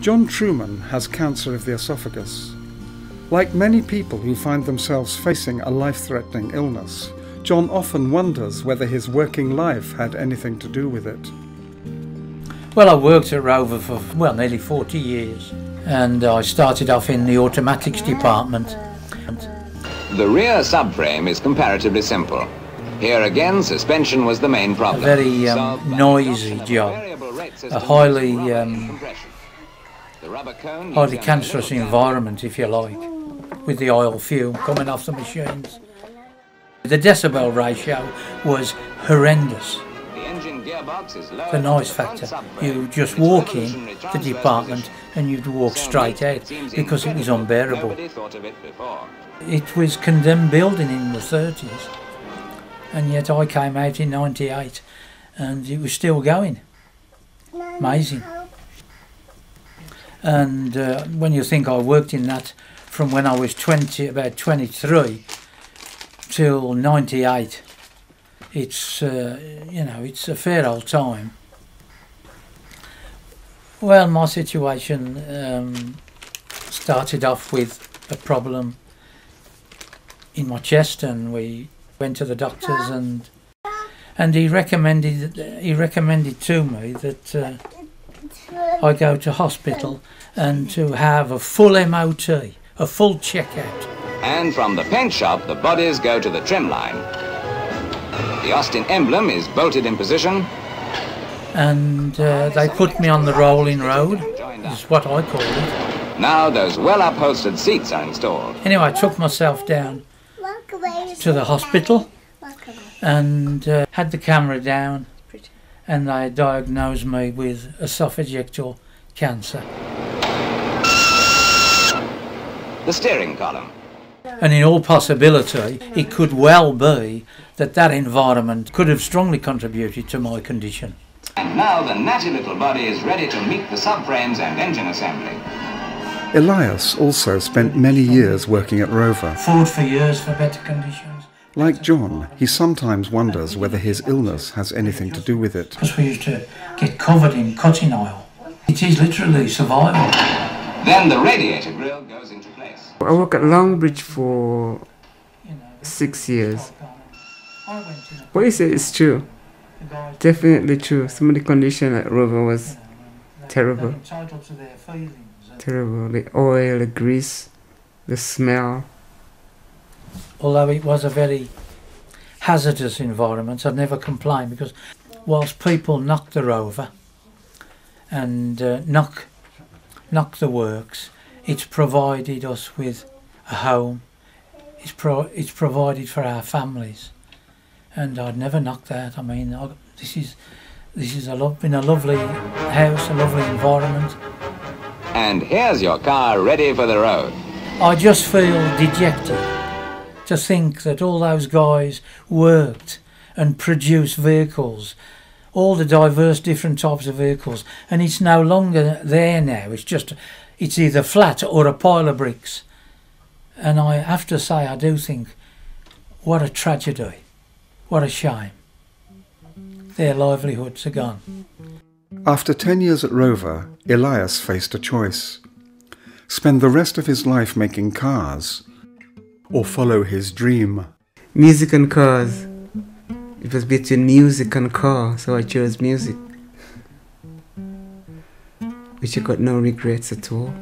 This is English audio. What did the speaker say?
John Truman has cancer of the esophagus. Like many people who find themselves facing a life-threatening illness, John often wonders whether his working life had anything to do with it. Well, I worked at Rover for, nearly 40 years, and I started off in the automatics department. The rear subframe is comparatively simple. Here again, suspension was the main problem. A very noisy job, a highly cancerous environment, if you like, with the oil fume coming off the machines. The decibel ratio was horrendous. The noise factor. You just walk in the department and you'd walk straight out because it was unbearable. It was condemned building in the 30s, and yet I came out in 98 and it was still going. Amazing. And when you think I worked in that from when I was about 23 till 98, it's it's a fair old time. Well, my situation started off with a problem in my chest, and we went to the doctors, and he recommended to me that I go to hospital and to have a full MOT, a full checkout. And from the paint shop, the bodies go to the trim line. The Austin emblem is bolted in position. And they put me on the rolling road, is what I call it. Now those well-upholstered seats are installed. Anyway, I took myself down to the hospital and had the camera down, and they diagnosed me with esophageal cancer. The steering column. And in all possibility, it could well be that environment could have strongly contributed to my condition. And now the natty little body is ready to meet the subframes and engine assembly. Elias also spent many years working at Rover. Fought for years for better conditions. Like John, he sometimes wonders whether his illness has anything to do with it. Because we used to get covered in cutting oil. It is literally survival. Then the radiator grille goes into place. I worked at Longbridge for 6 years. What you say is true. Definitely true. Some of the condition at Rover was terrible. Terrible. The oil, the grease, the smell. Although it was a very hazardous environment, I'd never complain, because whilst people knock the Rover and knock the works, it's provided us with a home. It's provided for our families, and I'd never knock that. I mean, this is been a lovely house, a lovely environment. And here's your car ready for the road. I just feel dejected to think that all those guys worked and produced vehicles, all the diverse different types of vehicles, and it's no longer there now. It's either flat or a pile of bricks. And I have to say, I do think, what a tragedy, what a shame. Their livelihoods are gone. After 10 years at Rover, Elias faced a choice: spend the rest of his life making cars, or follow his dream. Music and cars. It was between music and car, so I chose music, which I got no regrets at all.